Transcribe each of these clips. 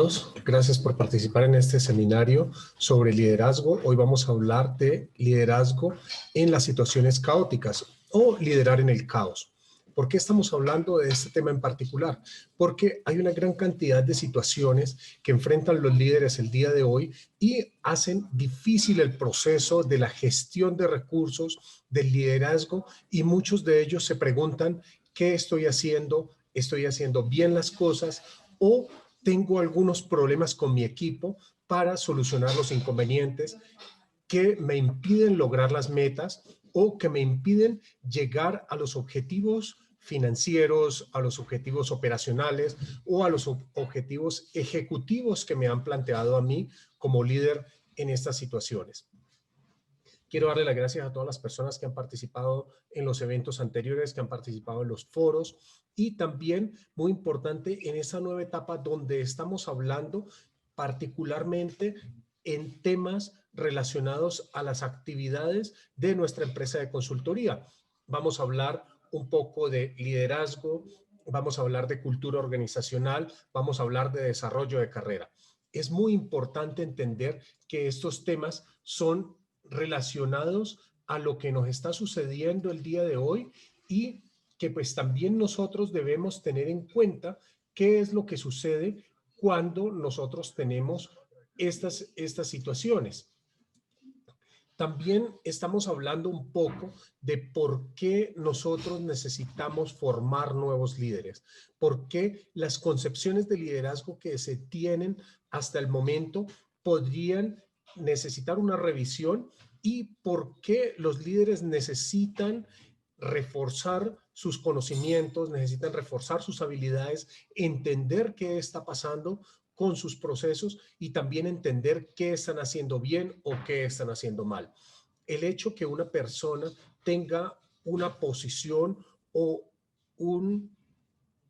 todos, gracias por participar en este seminario sobre liderazgo. Hoy vamos a hablar de liderazgo en las situaciones caóticas o liderar en el caos. ¿Por qué estamos hablando de este tema en particular? Porque hay una gran cantidad de situaciones que enfrentan los líderes el día de hoy y hacen difícil el proceso de la gestión de recursos, del liderazgo, y muchos de ellos se preguntan, ¿qué estoy haciendo? ¿Estoy haciendo bien las cosas? ¿O tengo algunos problemas con mi equipo para solucionar los inconvenientes que me impiden lograr las metas o que me impiden llegar a los objetivos financieros, a los objetivos operacionales o a los objetivos ejecutivos que me han planteado a mí como líder en estas situaciones? Quiero darle las gracias a todas las personas que han participado en los eventos anteriores, que han participado en los foros y también, muy importante, en esa nueva etapa donde estamos hablando particularmente en temas relacionados a las actividades de nuestra empresa de consultoría. Vamos a hablar un poco de liderazgo, vamos a hablar de cultura organizacional, vamos a hablar de desarrollo de carrera. Es muy importante entender que estos temas son relacionados a lo que nos está sucediendo el día de hoy y que pues también nosotros debemos tener en cuenta qué es lo que sucede cuando nosotros tenemos estas situaciones. También estamos hablando un poco de por qué nosotros necesitamos formar nuevos líderes, por qué las concepciones de liderazgo que se tienen hasta el momento podrían necesitar una revisión y por qué los líderes necesitan reforzar sus conocimientos, necesitan reforzar sus habilidades, entender qué está pasando con sus procesos y también entender qué están haciendo bien o qué están haciendo mal. El hecho que una persona tenga una posición o un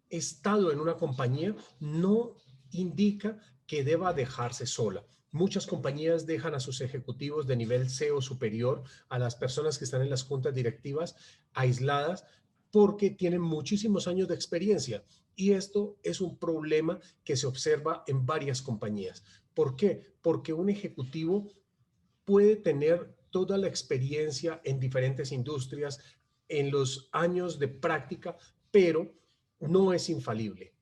estado en una compañía no indica que deba dejarse sola. Muchas compañías dejan a sus ejecutivos de nivel CEO superior, a las personas que están en las juntas directivas, aisladas porque tienen muchísimos años de experiencia. Y esto es un problema que se observa en varias compañías. ¿Por qué? Porque un ejecutivo puede tener toda la experiencia en diferentes industrias, en los años de práctica, pero no es infalible.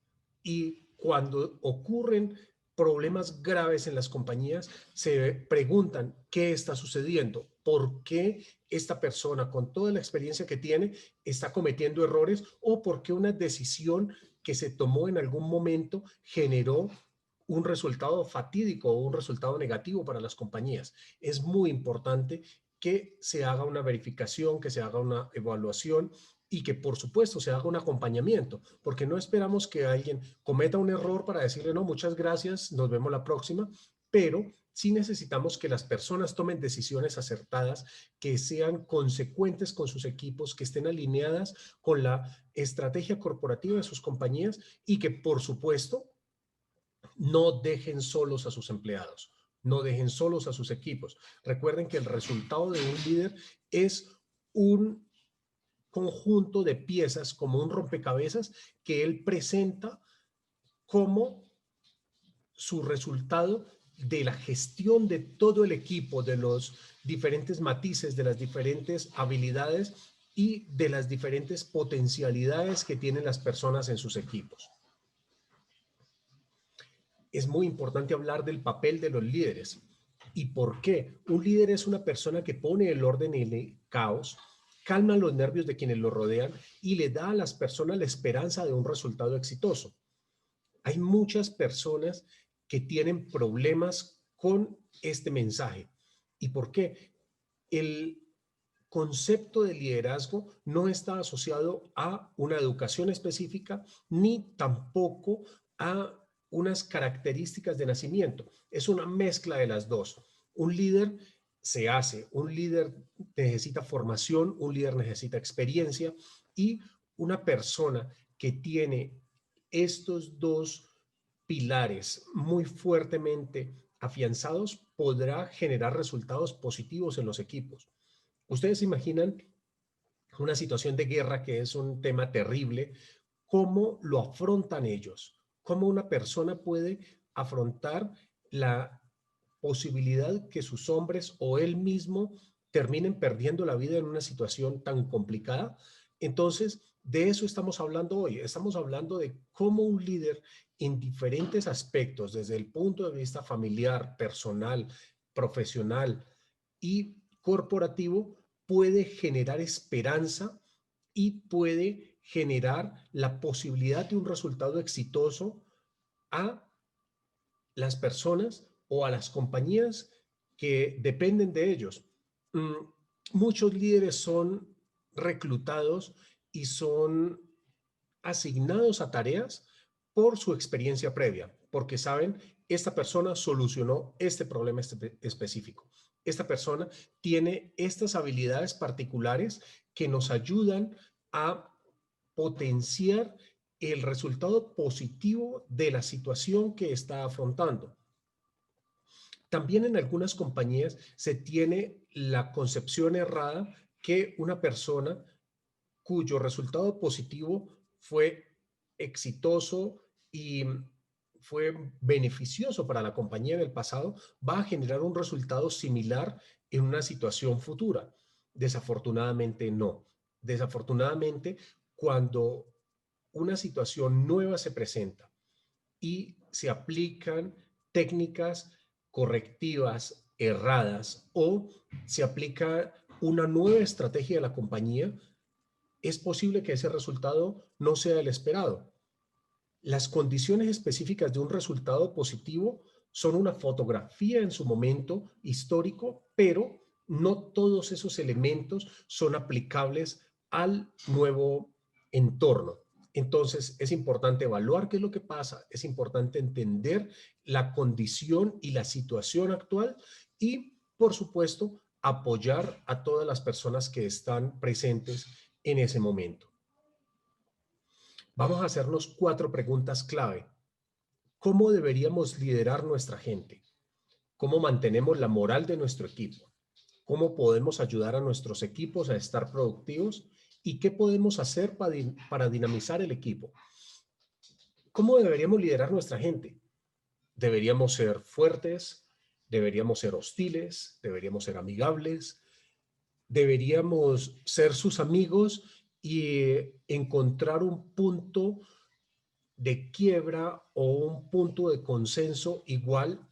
Y cuando ocurren problemas graves en las compañías, se preguntan qué está sucediendo, por qué esta persona con toda la experiencia que tiene está cometiendo errores o por qué una decisión que se tomó en algún momento generó un resultado fatídico o un resultado negativo para las compañías. Es muy importante que se haga una verificación, que se haga una evaluación y que por supuesto se haga un acompañamiento, porque no esperamos que alguien cometa un error para decirle no, muchas gracias, nos vemos la próxima, pero sí necesitamos que las personas tomen decisiones acertadas, que sean consecuentes con sus equipos, que estén alineadas con la estrategia corporativa de sus compañías y que por supuesto no dejen solos a sus empleados, no dejen solos a sus equipos. Recuerden que el resultado de un líder es un conjunto de piezas como un rompecabezas que él presenta como su resultado de la gestión de todo el equipo, de los diferentes matices, de las diferentes habilidades y de las diferentes potencialidades que tienen las personas en sus equipos. Es muy importante hablar del papel de los líderes. ¿Y por qué? Un líder es una persona que pone el orden en el caos, calma los nervios de quienes lo rodean y le da a las personas la esperanza de un resultado exitoso. Hay muchas personas que tienen problemas con este mensaje. ¿Y por qué? El concepto de liderazgo no está asociado a una educación específica ni tampoco a unas características de nacimiento. Es una mezcla de las dos. Un líder se hace, un líder necesita formación, un líder necesita experiencia y una persona que tiene estos dos pilares muy fuertemente afianzados podrá generar resultados positivos en los equipos. Ustedes se imaginan una situación de guerra que es un tema terrible, ¿cómo lo afrontan ellos? ¿Cómo una persona puede afrontar la posibilidad que sus hombres o él mismo terminen perdiendo la vida en una situación tan complicada. Entonces, de eso estamos hablando hoy. Estamos hablando de cómo un líder en diferentes aspectos, desde el punto de vista familiar, personal, profesional y corporativo, puede generar esperanza y puede generar la posibilidad de un resultado exitoso a las personas o a las compañías que dependen de ellos. Mm, Muchos líderes son reclutados y son asignados a tareas por su experiencia previa, porque saben, esta persona solucionó este problema específico. Esta persona tiene estas habilidades particulares que nos ayudan a potenciar el resultado positivo de la situación que está afrontando. También en algunas compañías se tiene la concepción errada que una persona cuyo resultado positivo fue exitoso y fue beneficioso para la compañía en el pasado, va a generar un resultado similar en una situación futura. Desafortunadamente no. Desafortunadamente, cuando una situación nueva se presenta y se aplican técnicas correctivas erradas o se aplica una nueva estrategia de la compañía, es posible que ese resultado no sea el esperado. Las condiciones específicas de un resultado positivo son una fotografía en su momento histórico, pero no todos esos elementos son aplicables al nuevo entorno. Entonces, es importante evaluar qué es lo que pasa, es importante entender la condición y la situación actual y, por supuesto, apoyar a todas las personas que están presentes en ese momento. Vamos a hacernos 4 preguntas clave. ¿Cómo deberíamos liderar nuestra gente? ¿Cómo mantenemos la moral de nuestro equipo? ¿Cómo podemos ayudar a nuestros equipos a estar productivos? ¿Y qué podemos hacer para dinamizar el equipo? ¿Cómo deberíamos liderar nuestra gente? ¿Deberíamos ser fuertes? ¿Deberíamos ser hostiles? ¿Deberíamos ser amigables? ¿Deberíamos ser sus amigos y encontrar un punto de quiebra o un punto de consenso igual,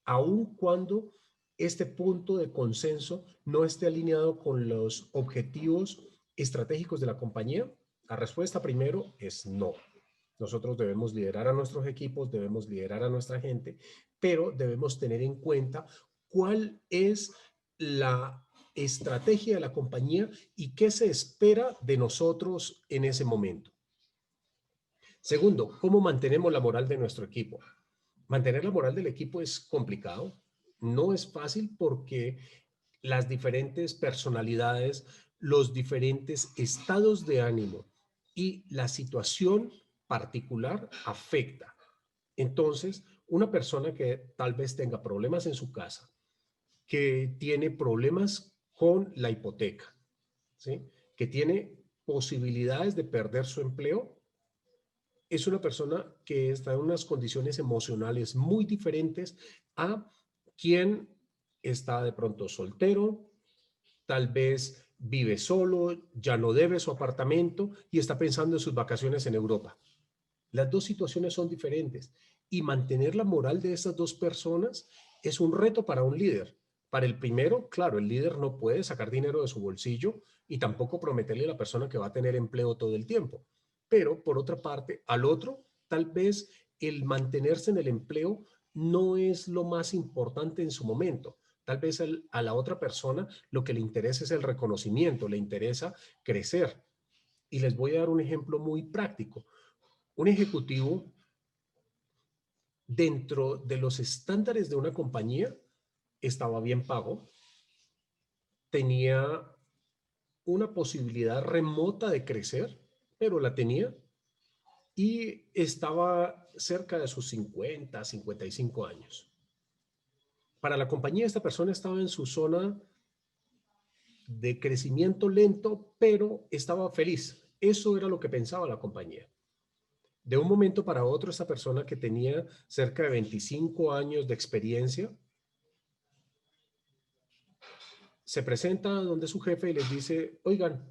aun cuando este punto de consenso no esté alineado con los objetivos estratégicos de la compañía? La respuesta primero es no. Nosotros debemos liderar a nuestros equipos, debemos liderar a nuestra gente, pero debemos tener en cuenta cuál es la estrategia de la compañía y qué se espera de nosotros en ese momento. Segundo, ¿cómo mantenemos la moral de nuestro equipo? Mantener la moral del equipo es complicado, no es fácil porque las diferentes personalidades, los diferentes estados de ánimo y la situación particular afecta. Entonces, una persona que tal vez tenga problemas en su casa, que tiene problemas con la hipoteca, ¿sí? Que tiene posibilidades de perder su empleo, es una persona que está en unas condiciones emocionales muy diferentes a quien está de pronto soltero, tal vez vive solo, ya no debe su apartamento y está pensando en sus vacaciones en Europa. Las dos situaciones son diferentes y mantener la moral de esas dos personas es un reto para un líder. Para el primero, claro, el líder no puede sacar dinero de su bolsillo y tampoco prometerle a la persona que va a tener empleo todo el tiempo. Pero por otra parte, al otro, tal vez el mantenerse en el empleo no es lo más importante en su momento. Tal vez a la otra persona lo que le interesa es el reconocimiento, le interesa crecer. Y les voy a dar un ejemplo muy práctico. Un ejecutivo dentro de los estándares de una compañía estaba bien pago, tenía una posibilidad remota de crecer, pero la tenía y estaba cerca de sus 50, 55 años. Para la compañía esta persona estaba en su zona de crecimiento lento, pero estaba feliz. Eso era lo que pensaba la compañía. De un momento para otro, esta persona que tenía cerca de 25 años de experiencia, se presenta donde su jefe y les dice, oigan,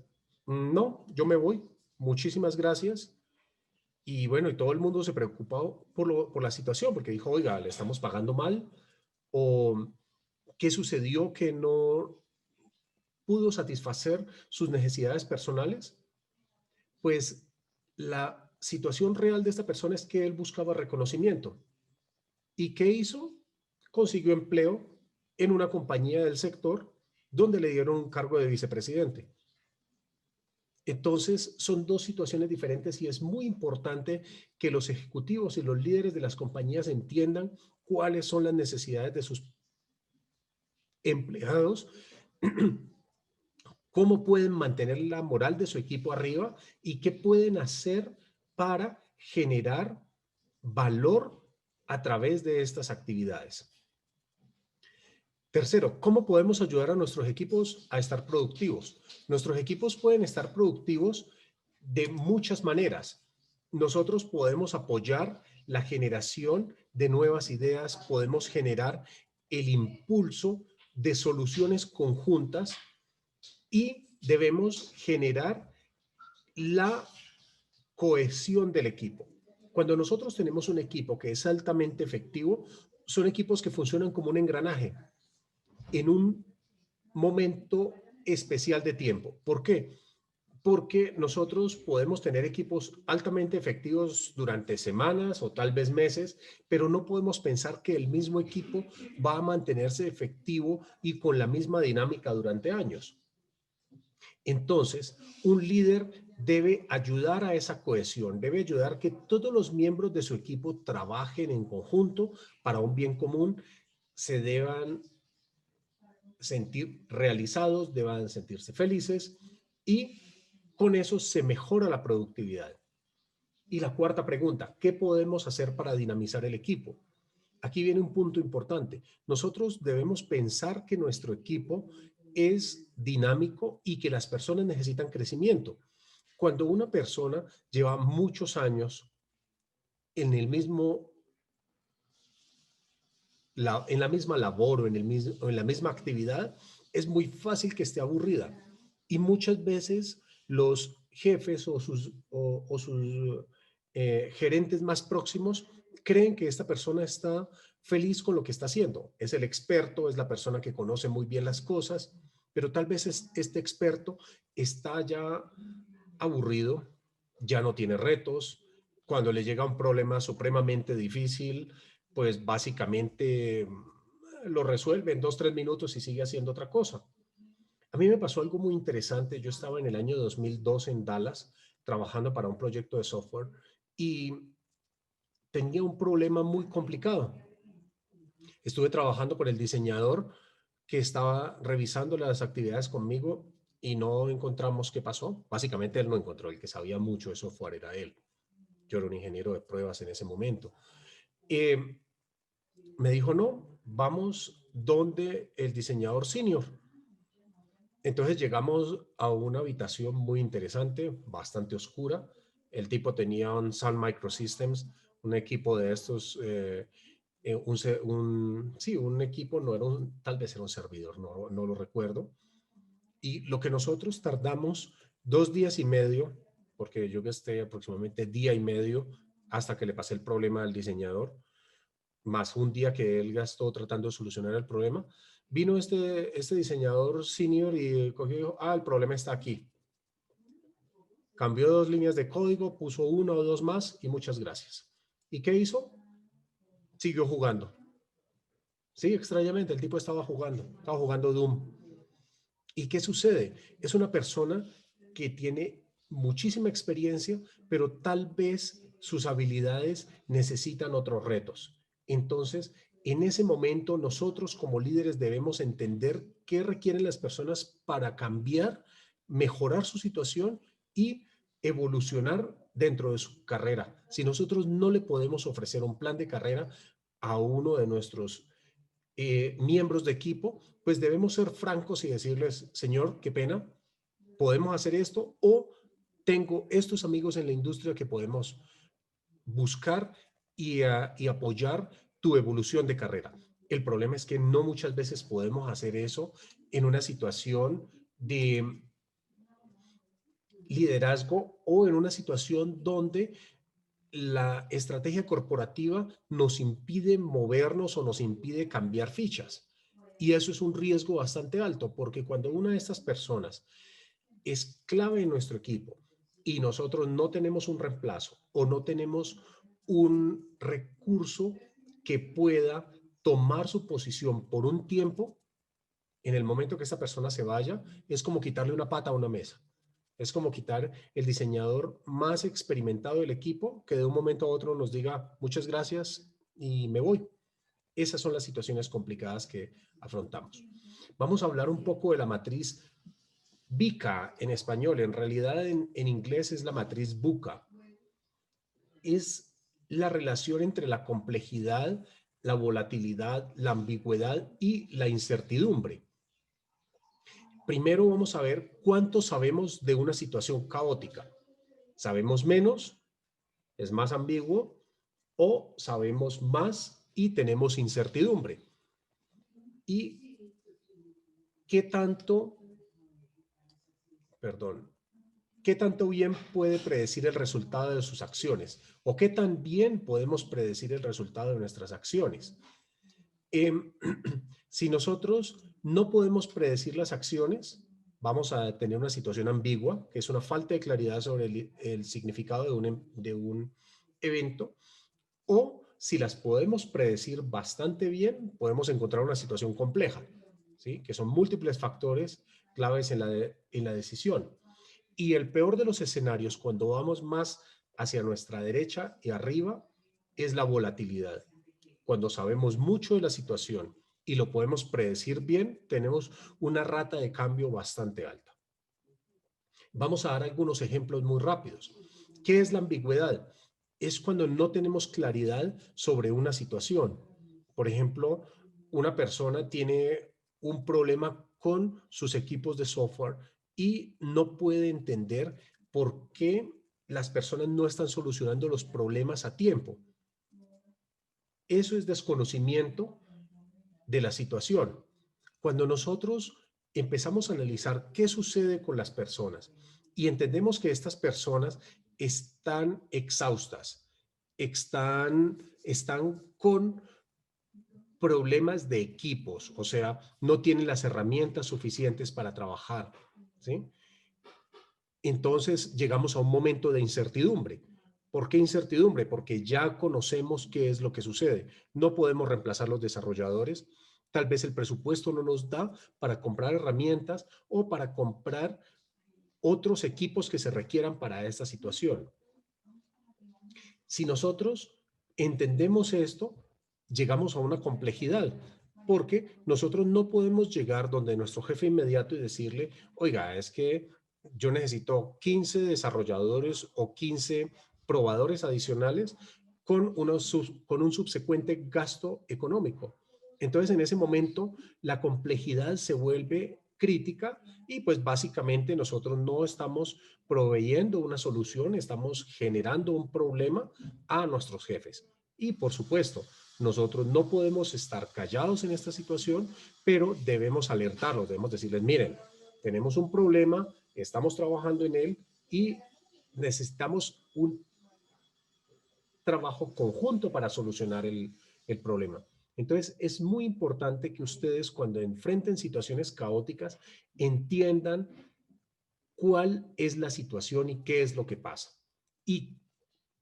no, yo me voy, muchísimas gracias. Y bueno, y todo el mundo se preocupó por la situación, porque dijo, oiga, le estamos pagando mal, o qué sucedió que no pudo satisfacer sus necesidades personales. Pues la situación real de esta persona es que él buscaba reconocimiento. ¿Y qué hizo? Consiguió empleo en una compañía del sector donde le dieron un cargo de vicepresidente. Entonces, son dos situaciones diferentes y es muy importante que los ejecutivos y los líderes de las compañías entiendan cuáles son las necesidades de sus empleados, cómo pueden mantener la moral de su equipo arriba y qué pueden hacer para generar valor a través de estas actividades. Tercero, ¿cómo podemos ayudar a nuestros equipos a estar productivos? Nuestros equipos pueden estar productivos de muchas maneras. Nosotros podemos apoyar la generación de nuevas ideas, podemos generar el impulso de soluciones conjuntas y debemos generar la cohesión del equipo. Cuando nosotros tenemos un equipo que es altamente efectivo, son equipos que funcionan como un engranaje en un momento especial de tiempo. ¿Por qué? Porque nosotros podemos tener equipos altamente efectivos durante semanas o tal vez meses, pero no podemos pensar que el mismo equipo va a mantenerse efectivo y con la misma dinámica durante años. Entonces, un líder debe ayudar a esa cohesión, debe ayudar a que todos los miembros de su equipo trabajen en conjunto para un bien común, se deban sentir realizados, deban sentirse felices y con eso se mejora la productividad. Y la cuarta pregunta, ¿qué podemos hacer para dinamizar el equipo? Aquí viene un punto importante. Nosotros debemos pensar que nuestro equipo es dinámico y que las personas necesitan crecimiento. Cuando una persona lleva muchos años en el mismo en la misma labor o en la misma actividad, es muy fácil que esté aburrida. Y muchas veces los jefes o sus gerentes más próximos creen que esta persona está feliz con lo que está haciendo. Es el experto, es la persona que conoce muy bien las cosas, pero tal vez este experto está ya aburrido, ya no tiene retos. Cuando le llega un problema supremamente difícil, pues básicamente lo resuelve en 2, 3 minutos y sigue haciendo otra cosa. A mí me pasó algo muy interesante. Yo estaba en el año 2002 en Dallas trabajando para un proyecto de software y tenía un problema muy complicado. Estuve trabajando con el diseñador que estaba revisando las actividades conmigo y no encontramos qué pasó. Básicamente él no encontró, el que sabía mucho de software era él. Yo era un ingeniero de pruebas en ese momento. Eh, Me dijo, no, vamos donde el diseñador senior. Entonces llegamos a una habitación muy interesante, bastante oscura. El tipo tenía un Sun Microsystems, un equipo de estos, sí, un equipo, no era tal vez era un servidor, no lo recuerdo. Y lo que nosotros tardamos 2 días y medio, porque yo gasté aproximadamente día y medio hasta que le pasé el problema al diseñador, más un día que él gastó tratando de solucionar el problema, vino este diseñador senior y cogió y dijo, el problema está aquí. Cambió 2 líneas de código, puso una o dos más y muchas gracias. ¿Y qué hizo? Siguió jugando. Sí, extrañamente, el tipo estaba jugando Doom. ¿Y qué sucede? Es una persona que tiene muchísima experiencia, pero tal vez sus habilidades necesitan otros retos. Entonces, en ese momento, nosotros como líderes debemos entender qué requieren las personas para cambiar, mejorar su situación y evolucionar dentro de su carrera. Si nosotros no le podemos ofrecer un plan de carrera a uno de nuestros miembros de equipo, pues debemos ser francos y decirles, señor, qué pena, podemos hacer esto o tengo estos amigos en la industria que podemos buscar y apoyar tu evolución de carrera. El problema es que no muchas veces podemos hacer eso en una situación de liderazgo o en una situación donde la estrategia corporativa nos impide movernos o nos impide cambiar fichas. Y eso es un riesgo bastante alto, porque cuando una de estas personas es clave en nuestro equipo y nosotros no tenemos un reemplazo o no tenemos un recurso que pueda tomar su posición por un tiempo, en el momento que esta persona se vaya, es como quitarle una pata a una mesa. Es como quitar el diseñador más experimentado del equipo que de un momento a otro nos diga muchas gracias y me voy. Esas son las situaciones complicadas que afrontamos. Vamos a hablar un poco de la matriz VICA en español. En realidad en inglés es la matriz VUCA. Es la relación entre la complejidad, la volatilidad, la ambigüedad y la incertidumbre. Primero vamos a ver cuánto sabemos de una situación caótica. ¿Sabemos menos? ¿Es más ambiguo? ¿O sabemos más y tenemos incertidumbre? ¿Y qué tanto, perdón, qué tanto bien puede predecir el resultado de sus acciones? ¿O qué tan bien podemos predecir el resultado de nuestras acciones? Eh, si nosotros no podemos predecir las acciones, vamos a tener una situación ambigua, que es una falta de claridad sobre el significado de un evento, o si las podemos predecir bastante bien, podemos encontrar una situación compleja, ¿sí? Que son múltiples factores claves en la decisión. Y el peor de los escenarios, cuando vamos más hacia nuestra derecha y arriba, es la volatilidad. Cuando sabemos mucho de la situación y lo podemos predecir bien, tenemos una rata de cambio bastante alta. Vamos a dar algunos ejemplos muy rápidos. ¿Qué es la ambigüedad? Es cuando no tenemos claridad sobre una situación. Por ejemplo, una persona tiene un problema con sus equipos de software y no puede entender por qué las personas no están solucionando los problemas a tiempo. Eso es desconocimiento de la situación. Cuando nosotros empezamos a analizar qué sucede con las personas y entendemos que estas personas están exhaustas, están con problemas de equipos, o sea, no tienen las herramientas suficientes para trabajar, ¿sí? Entonces llegamos a un momento de incertidumbre. ¿Por qué incertidumbre? Porque ya conocemos qué es lo que sucede. No podemos reemplazar los desarrolladores. Tal vez el presupuesto no nos da para comprar herramientas o para comprar otros equipos que se requieran para esta situación. Si nosotros entendemos esto, llegamos a una complejidad, porque nosotros no podemos llegar donde nuestro jefe inmediato y decirle, oiga, es que yo necesito 15 desarrolladores o 15 probadores adicionales con un subsecuente gasto económico. Entonces, en ese momento, la complejidad se vuelve crítica y pues básicamente nosotros no estamos proveyendo una solución, estamos generando un problema a nuestros jefes. Y por supuesto, nosotros no podemos estar callados en esta situación, pero debemos alertarlos, debemos decirles, miren, tenemos un problema, estamos trabajando en él y necesitamos un trabajo conjunto para solucionar el problema. Entonces, es muy importante que ustedes cuando enfrenten situaciones caóticas entiendan cuál es la situación y qué es lo que pasa. Y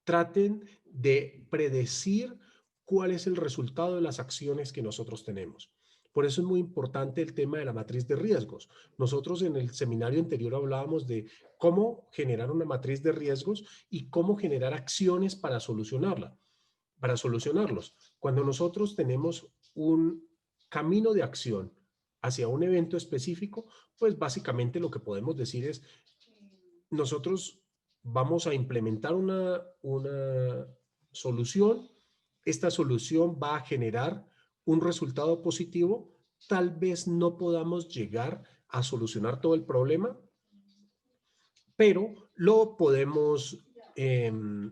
traten de predecir cuál es el resultado de las acciones que nosotros tenemos. Por eso es muy importante el tema de la matriz de riesgos. Nosotros en el seminario anterior hablábamos de cómo generar una matriz de riesgos y cómo generar acciones para solucionarla, para solucionarlos. Cuando nosotros tenemos un camino de acción hacia un evento específico, pues básicamente lo que podemos decir es, nosotros vamos a implementar una solución. Esta solución va a generar un resultado positivo. Tal vez no podamos llegar a solucionar todo el problema, pero lo podemos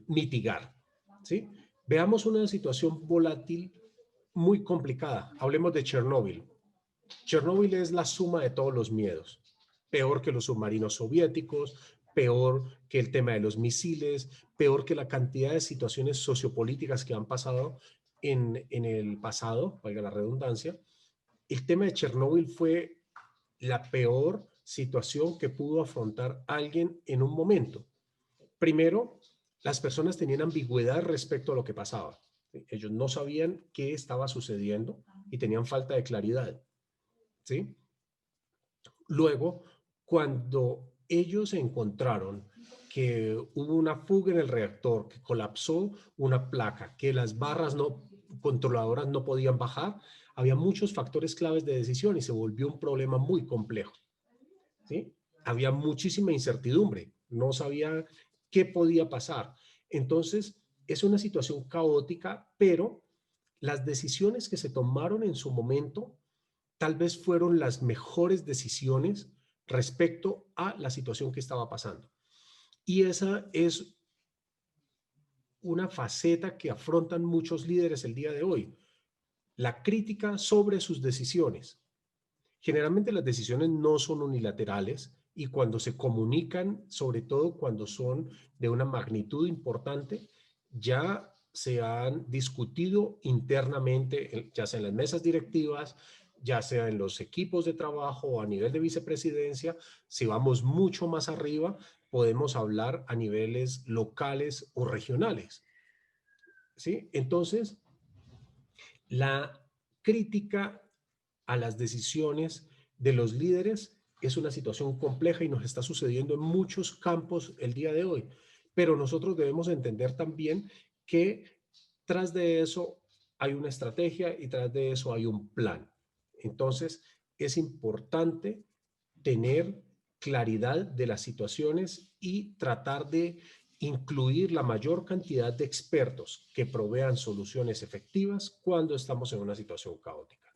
mitigar. ¿sí? Veamos una situación volátil muy complicada. Hablemos de Chernóbil. Chernóbil es la suma de todos los miedos. Peor que los submarinos soviéticos, peor que el tema de los misiles, peor que la cantidad de situaciones sociopolíticas que han pasado en el pasado, valga la redundancia. El tema de Chernóbil fue la peor situación que pudo afrontar alguien en un momento. Primero, las personas tenían ambigüedad respecto a lo que pasaba. Ellos no sabían qué estaba sucediendo y tenían falta de claridad. ¿Sí? Luego, cuando ellos encontraron que hubo una fuga en el reactor, que colapsó una placa, que las barras no, controladoras no podían bajar, había muchos factores claves de decisión y se volvió un problema muy complejo. ¿Sí? Había muchísima incertidumbre, no sabía qué podía pasar. Entonces, es una situación caótica, pero las decisiones que se tomaron en su momento tal vez fueron las mejores decisiones respecto a la situación que estaba pasando. Y esa es una faceta que afrontan muchos líderes el día de hoy, la crítica sobre sus decisiones. Generalmente las decisiones no son unilaterales y cuando se comunican, sobre todo cuando son de una magnitud importante, ya se han discutido internamente, ya sea en las mesas directivas, ya sea en los equipos de trabajo o a nivel de vicepresidencia. Si vamos mucho más arriba, podemos hablar a niveles locales o regionales. ¿Sí? Entonces, la crítica a las decisiones de los líderes es una situación compleja y nos está sucediendo en muchos campos el día de hoy. Pero nosotros debemos entender también que tras de eso hay una estrategia y tras de eso hay un plan. Entonces, es importante tener claridad de las situaciones y tratar de incluir la mayor cantidad de expertos que provean soluciones efectivas cuando estamos en una situación caótica.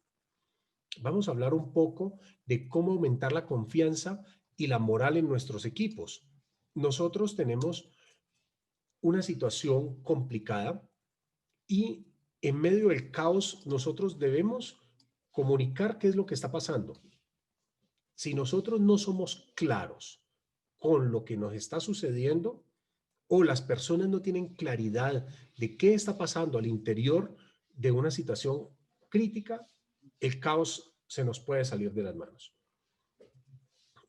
Vamos a hablar un poco de cómo aumentar la confianza y la moral en nuestros equipos. Nosotros tenemos una situación complicada y en medio del caos nosotros debemos comunicar qué es lo que está pasando. Si nosotros no somos claros con lo que nos está sucediendo o las personas no tienen claridad de qué está pasando al interior de una situación crítica, el caos se nos puede salir de las manos.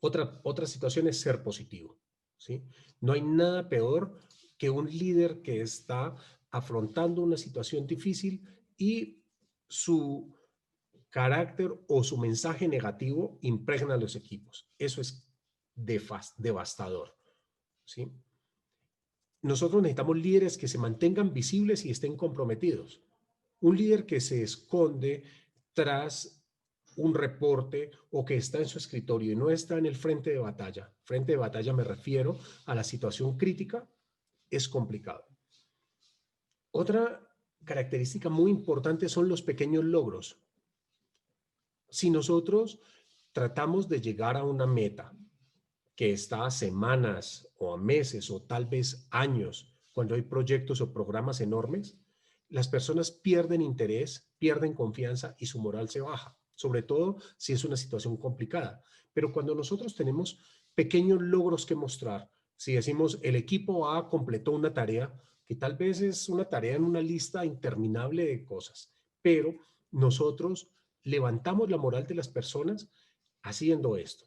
Otra situación es ser positivo, ¿sí? No hay nada peor que un líder que está afrontando una situación difícil y su carácter o su mensaje negativo impregna a los equipos. Eso es devastador, ¿sí? Nosotros necesitamos líderes que se mantengan visibles y estén comprometidos. Un líder que se esconde tras un reporte o que está en su escritorio y no está en el frente de batalla. Frente de batalla me refiero a la situación crítica, es complicado. Otra característica muy importante son los pequeños logros. Si nosotros tratamos de llegar a una meta que está a semanas o a meses o tal vez años, cuando hay proyectos o programas enormes, las personas pierden interés, pierden confianza y su moral se baja, sobre todo si es una situación complicada. Pero cuando nosotros tenemos pequeños logros que mostrar, si decimos el equipo A completó una tarea, que tal vez es una tarea en una lista interminable de cosas, pero nosotros levantamos la moral de las personas haciendo esto.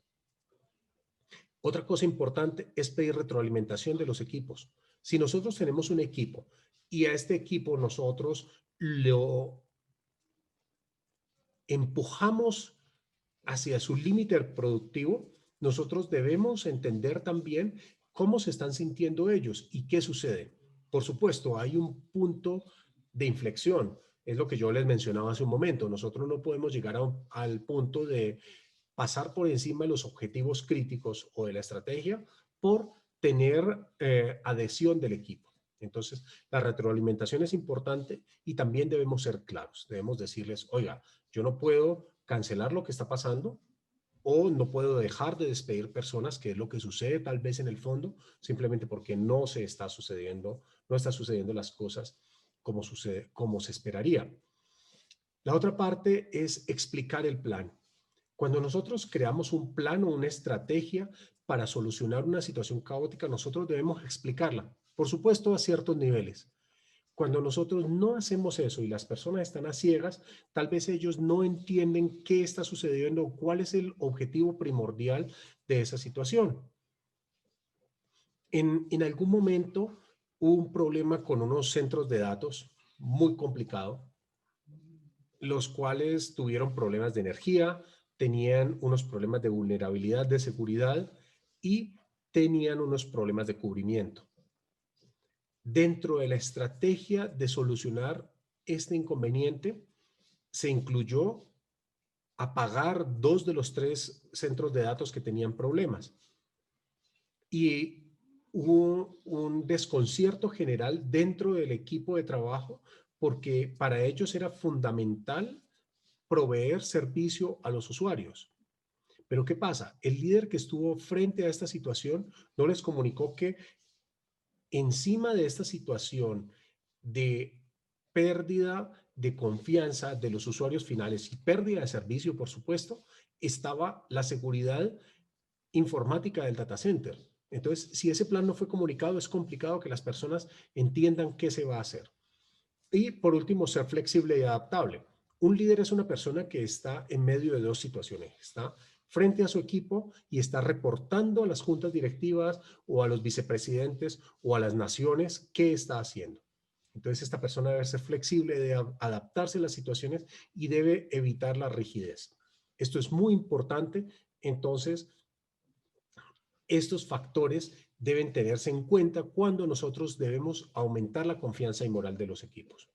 Otra cosa importante es pedir retroalimentación de los equipos. Si nosotros tenemos un equipo y a este equipo nosotros lo empujamos hacia su límite productivo, nosotros debemos entender también cómo se están sintiendo ellos y qué sucede. Por supuesto, hay un punto de inflexión, es lo que yo les mencionaba hace un momento. Nosotros no podemos llegar al punto de pasar por encima de los objetivos críticos o de la estrategia por tener adhesión del equipo. Entonces, la retroalimentación es importante y también debemos ser claros. Debemos decirles, oiga, yo no puedo cancelar lo que está pasando o no puedo dejar de despedir personas, que es lo que sucede tal vez en el fondo, simplemente porque no se está sucediendo, no están sucediendo las cosas como se esperaría. La otra parte es explicar el plan. Cuando nosotros creamos un plan o una estrategia para solucionar una situación caótica, nosotros debemos explicarla, por supuesto, a ciertos niveles. Cuando nosotros no hacemos eso y las personas están a ciegas, tal vez ellos no entienden qué está sucediendo o cuál es el objetivo primordial de esa situación. En algún momento hubo un problema con unos centros de datos muy complicado, los cuales tuvieron problemas de energía, tenían unos problemas de vulnerabilidad de seguridad y tenían unos problemas de cubrimiento. Dentro de la estrategia de solucionar este inconveniente, se incluyó apagar 2 de los 3 centros de datos que tenían problemas. Y hubo un desconcierto general dentro del equipo de trabajo porque para ellos era fundamental proveer servicio a los usuarios. Pero ¿qué pasa? El líder que estuvo frente a esta situación no les comunicó que encima de esta situación de pérdida de confianza de los usuarios finales y pérdida de servicio, por supuesto, estaba la seguridad informática del data center. Entonces, si ese plan no fue comunicado, es complicado que las personas entiendan qué se va a hacer. Y por último, ser flexible y adaptable. Un líder es una persona que está en medio de dos situaciones. Está frente a su equipo y está reportando a las juntas directivas o a los vicepresidentes o a las naciones qué está haciendo. Entonces, esta persona debe ser flexible, debe adaptarse a las situaciones y debe evitar la rigidez. Esto es muy importante. Entonces, estos factores deben tenerse en cuenta cuando nosotros debemos aumentar la confianza y moral de los equipos.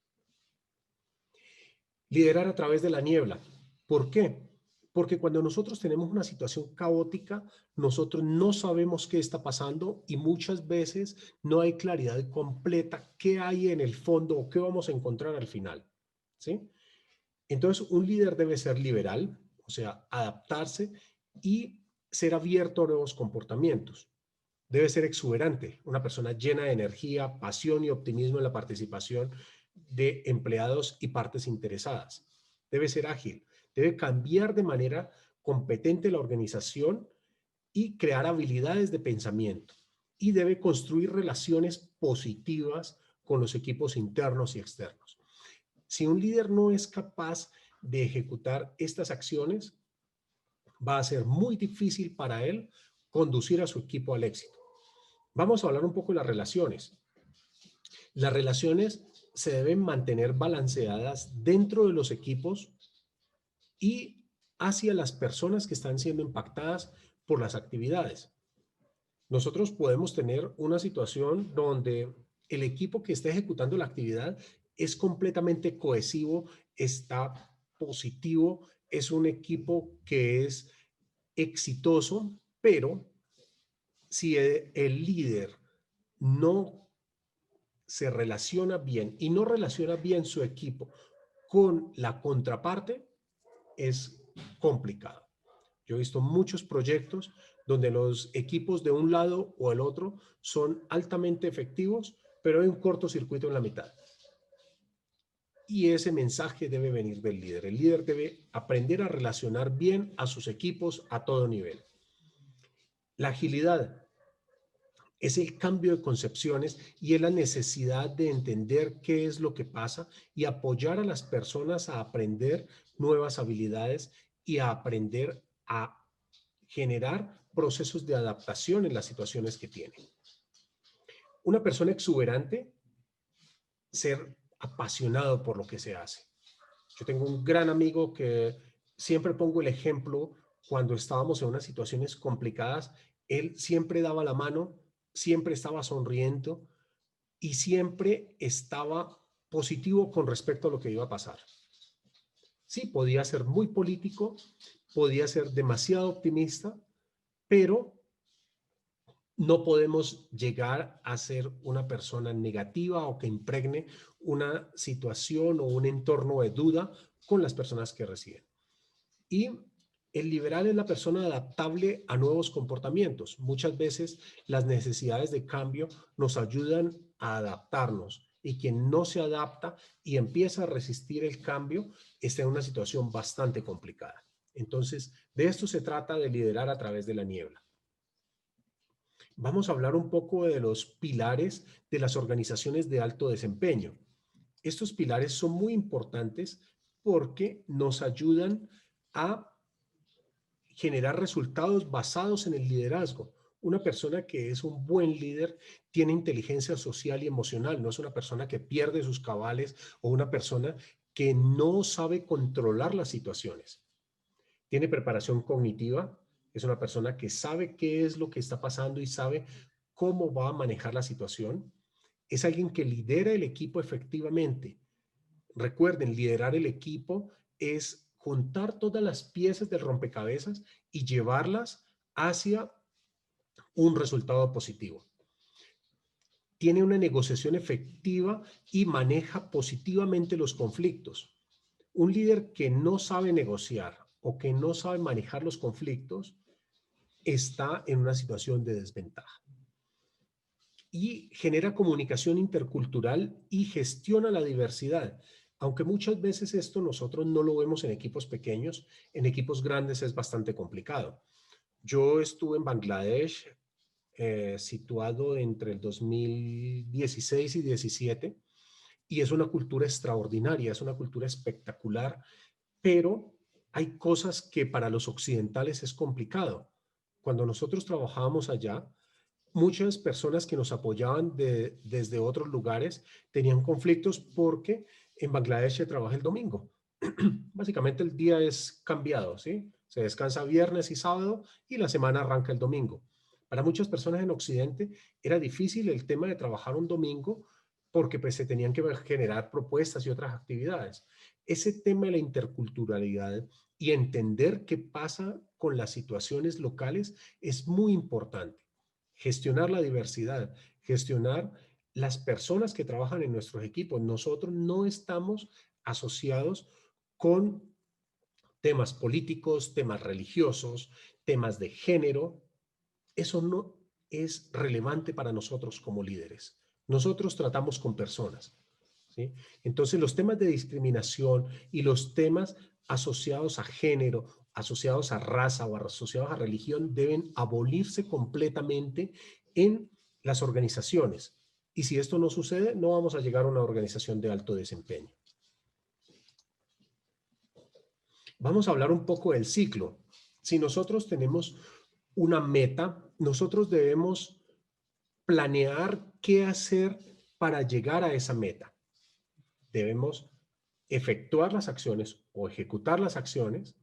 Liderar a través de la niebla. ¿Por qué? Porque cuando nosotros tenemos una situación caótica, nosotros no sabemos qué está pasando y muchas veces no hay claridad completa qué hay en el fondo o qué vamos a encontrar al final. ¿Sí? Entonces, un líder debe ser liberal, o sea, adaptarse y ser abierto a nuevos comportamientos. Debe ser exuberante, una persona llena de energía, pasión y optimismo en la participación de empleados y partes interesadas. Debe ser ágil, debe cambiar de manera competente la organización y crear habilidades de pensamiento. Y debe construir relaciones positivas con los equipos internos y externos. Si un líder no es capaz de ejecutar estas acciones, va a ser muy difícil para él conducir a su equipo al éxito. Vamos a hablar un poco de las relaciones. Las relaciones se deben mantener balanceadas dentro de los equipos y hacia las personas que están siendo impactadas por las actividades. Nosotros podemos tener una situación donde el equipo que está ejecutando la actividad es completamente cohesivo, está positivo, es un equipo que es exitoso, pero si el líder no se relaciona bien y no relaciona bien su equipo con la contraparte, es complicado. Yo he visto muchos proyectos donde los equipos de un lado o el otro son altamente efectivos, pero hay un cortocircuito en la mitad. Y ese mensaje debe venir del líder. El líder debe aprender a relacionar bien a sus equipos a todo nivel. La agilidad es el cambio de concepciones y es la necesidad de entender qué es lo que pasa y apoyar a las personas a aprender nuevas habilidades y a aprender a generar procesos de adaptación en las situaciones que tienen. Una persona exuberante, ser apasionado por lo que se hace. Yo tengo un gran amigo que siempre pongo el ejemplo cuando estábamos en unas situaciones complicadas, él siempre daba la mano, siempre estaba sonriendo y siempre estaba positivo con respecto a lo que iba a pasar. Sí, podía ser muy político, podía ser demasiado optimista, pero no podemos llegar a ser una persona negativa o que impregne una situación o un entorno de duda con las personas que reciben. Y el liberal es la persona adaptable a nuevos comportamientos. Muchas veces las necesidades de cambio nos ayudan a adaptarnos, y quien no se adapta y empieza a resistir el cambio está en una situación bastante complicada. Entonces, de esto se trata, de liderar a través de la niebla. Vamos a hablar un poco de los pilares de las organizaciones de alto desempeño. Estos pilares son muy importantes porque nos ayudan a generar resultados basados en el liderazgo. Una persona que es un buen líder tiene inteligencia social y emocional, no es una persona que pierde sus cabales o una persona que no sabe controlar las situaciones. Tiene preparación cognitiva, es una persona que sabe qué es lo que está pasando y sabe cómo va a manejar la situación. Es alguien que lidera el equipo efectivamente. Recuerden, liderar el equipo es juntar todas las piezas del rompecabezas y llevarlas hacia un resultado positivo. Tiene una negociación efectiva y maneja positivamente los conflictos. Un líder que no sabe negociar o que no sabe manejar los conflictos está en una situación de desventaja. Y genera comunicación intercultural y gestiona la diversidad. Aunque muchas veces esto nosotros no lo vemos en equipos pequeños, en equipos grandes es bastante complicado. Yo estuve en Bangladesh, situado entre el 2016 y 17, y es una cultura extraordinaria, es una cultura espectacular, pero hay cosas que para los occidentales es complicado. Cuando nosotros trabajábamos allá, muchas personas que nos apoyaban desde otros lugares tenían conflictos porque en Bangladesh se trabaja el domingo. Básicamente el día es cambiado, ¿sí? Se descansa viernes y sábado y la semana arranca el domingo. Para muchas personas en Occidente era difícil el tema de trabajar un domingo porque pues se tenían que generar propuestas y otras actividades. Ese tema de la interculturalidad y entender qué pasa con las situaciones locales es muy importante. Gestionar la diversidad, gestionar las personas que trabajan en nuestros equipos. Nosotros no estamos asociados con temas políticos, temas religiosos, temas de género. Eso no es relevante para nosotros como líderes. Nosotros tratamos con personas, ¿sí? Entonces, los temas de discriminación y los temas asociados a género, asociados a raza o asociados a religión deben abolirse completamente en las organizaciones. Y si esto no sucede, no vamos a llegar a una organización de alto desempeño. Vamos a hablar un poco del ciclo. Si nosotros tenemos una meta, nosotros debemos planear qué hacer para llegar a esa meta. Debemos efectuar las acciones o ejecutar las acciones,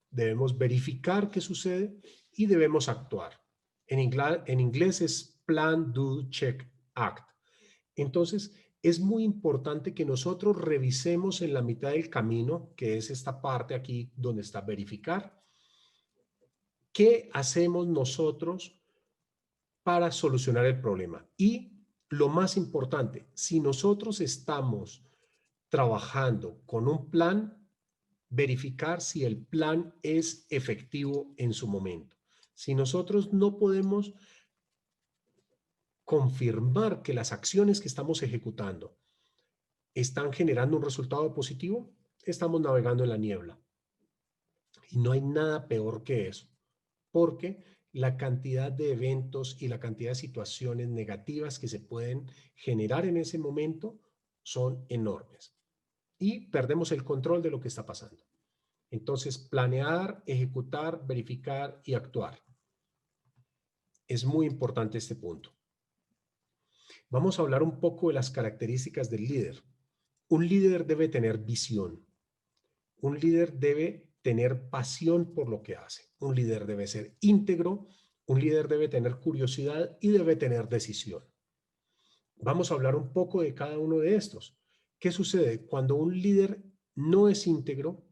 debemos verificar qué sucede y debemos actuar. En inglés es plan, do, check, act. Entonces, es muy importante que nosotros revisemos en la mitad del camino, que es esta parte aquí donde está verificar, qué hacemos nosotros para solucionar el problema. Y lo más importante, si nosotros estamos trabajando con un plan, verificar si el plan es efectivo en su momento. Si nosotros no podemos confirmar que las acciones que estamos ejecutando están generando un resultado positivo, estamos navegando en la niebla. Y no hay nada peor que eso, porque la cantidad de eventos y la cantidad de situaciones negativas que se pueden generar en ese momento son enormes. Y perdemos el control de lo que está pasando. Entonces, planear, ejecutar, verificar y actuar. Es muy importante este punto. Vamos a hablar un poco de las características del líder. Un líder debe tener visión. Un líder debe tener pasión por lo que hace. Un líder debe ser íntegro. Un líder debe tener curiosidad y debe tener decisión. Vamos a hablar un poco de cada uno de estos. ¿Qué sucede? Cuando un líder no es íntegro,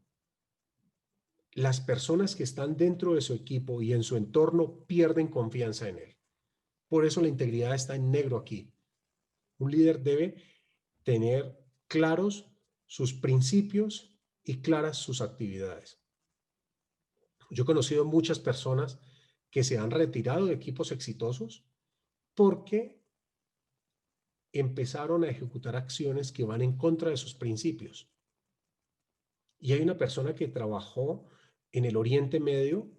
las personas que están dentro de su equipo y en su entorno pierden confianza en él. Por eso la integridad está en negro aquí. Un líder debe tener claros sus principios y claras sus actividades. Yo he conocido muchas personas que se han retirado de equipos exitosos porque empezaron a ejecutar acciones que van en contra de sus principios. Y hay una persona que trabajó en el Oriente Medio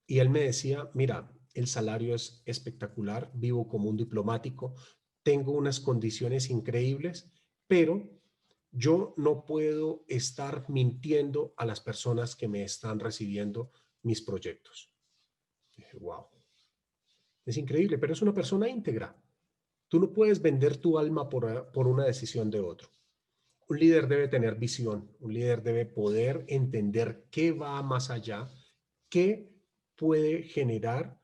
y él me decía, mira, el salario es espectacular, vivo como un diplomático, tengo unas condiciones increíbles, pero yo no puedo estar mintiendo a las personas que me están recibiendo mis proyectos. Dije, wow, es increíble, pero es una persona íntegra. Tú no puedes vender tu alma por una decisión de otro. Un líder debe tener visión, un líder debe poder entender qué va más allá, qué puede generar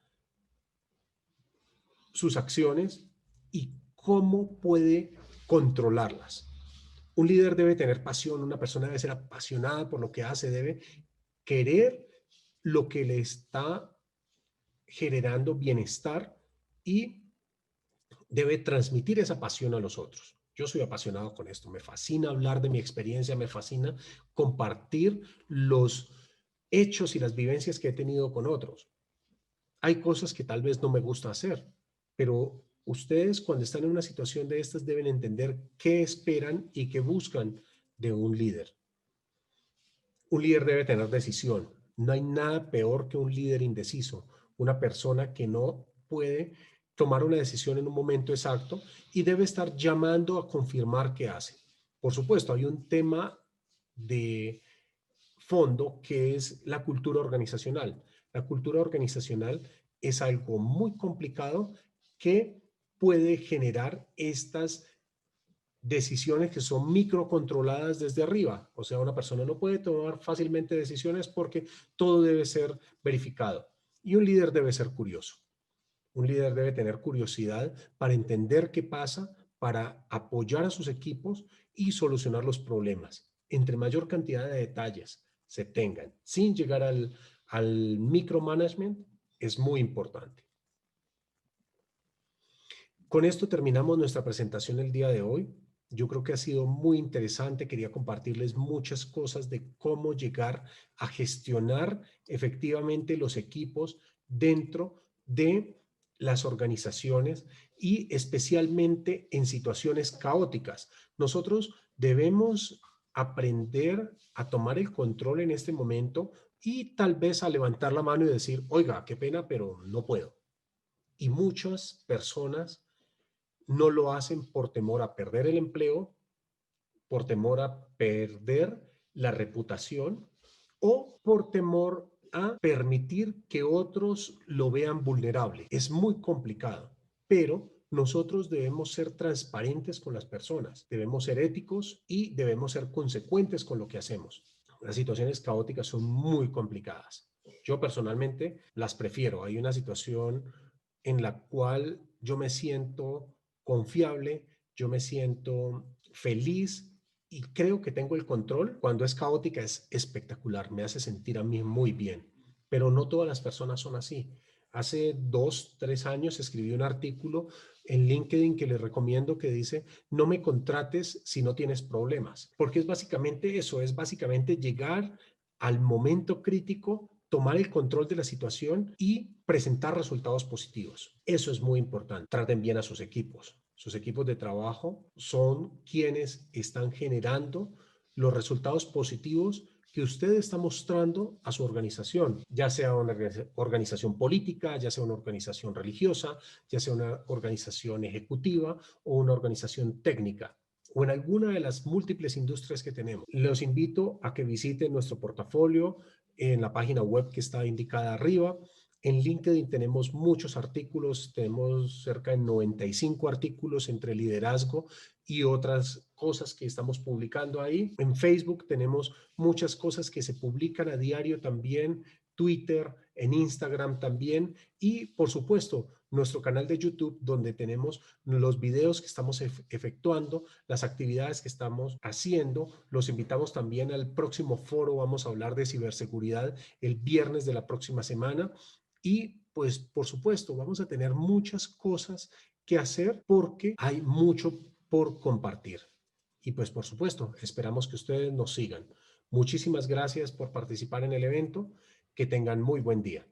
sus acciones y cómo puede controlarlas. Un líder debe tener pasión, una persona debe ser apasionada por lo que hace, debe querer lo que le está generando bienestar y debe transmitir esa pasión a los otros. Yo soy apasionado con esto, me fascina hablar de mi experiencia, me fascina compartir los hechos y las vivencias que he tenido con otros. Hay cosas que tal vez no me gusta hacer, pero ustedes cuando están en una situación de estas deben entender qué esperan y qué buscan de un líder. Un líder debe tener decisión. No hay nada peor que un líder indeciso, una persona que no puede tomar una decisión en un momento exacto y debe estar llamando a confirmar qué hace. Por supuesto, hay un tema de fondo que es la cultura organizacional. La cultura organizacional es algo muy complicado que puede generar estas decisiones que son microcontroladas desde arriba. O sea, una persona no puede tomar fácilmente decisiones porque todo debe ser verificado. Y un líder debe ser curioso. Un líder debe tener curiosidad para entender qué pasa, para apoyar a sus equipos y solucionar los problemas. Entre mayor cantidad de detalles se tengan, sin llegar al micromanagement, es muy importante. Con esto terminamos nuestra presentación el día de hoy. Yo creo que ha sido muy interesante. Quería compartirles muchas cosas de cómo llegar a gestionar efectivamente los equipos dentro de las organizaciones y especialmente en situaciones caóticas. Nosotros debemos aprender a tomar el control en este momento y tal vez a levantar la mano y decir, oiga, qué pena, pero no puedo. Y muchas personas no lo hacen por temor a perder el empleo, por temor a perder la reputación o por temor a permitir que otros lo vean vulnerable. Es muy complicado, pero nosotros debemos ser transparentes con las personas, debemos ser éticos y debemos ser consecuentes con lo que hacemos. Las situaciones caóticas son muy complicadas. Yo personalmente las prefiero. Hay una situación en la cual yo me siento confiable, yo me siento feliz y creo que tengo el control. Cuando es caótica es espectacular, me hace sentir a mí muy bien, pero no todas las personas son así. Hace 2, 3 años escribí un artículo en LinkedIn que les recomiendo que dice, no me contrates si no tienes problemas, porque es básicamente eso, es básicamente llegar al momento crítico, tomar el control de la situación y presentar resultados positivos. Eso es muy importante. Traten bien a sus equipos. Sus equipos de trabajo son quienes están generando los resultados positivos que usted está mostrando a su organización, ya sea una organización política, ya sea una organización religiosa, ya sea una organización ejecutiva o una organización técnica o en alguna de las múltiples industrias que tenemos. Los invito a que visiten nuestro portafolio en la página web que está indicada arriba. En LinkedIn tenemos muchos artículos, tenemos cerca de 95 artículos entre liderazgo y otras cosas que estamos publicando ahí. En Facebook tenemos muchas cosas que se publican a diario también, Twitter, en Instagram también y por supuesto nuestro canal de YouTube donde tenemos los videos que estamos efectuando, las actividades que estamos haciendo. Los invitamos también al próximo foro, vamos a hablar de ciberseguridad el viernes de la próxima semana. Y pues por supuesto vamos a tener muchas cosas que hacer porque hay mucho por compartir. Y pues por supuesto esperamos que ustedes nos sigan. Muchísimas gracias por participar en el evento. Que tengan muy buen día.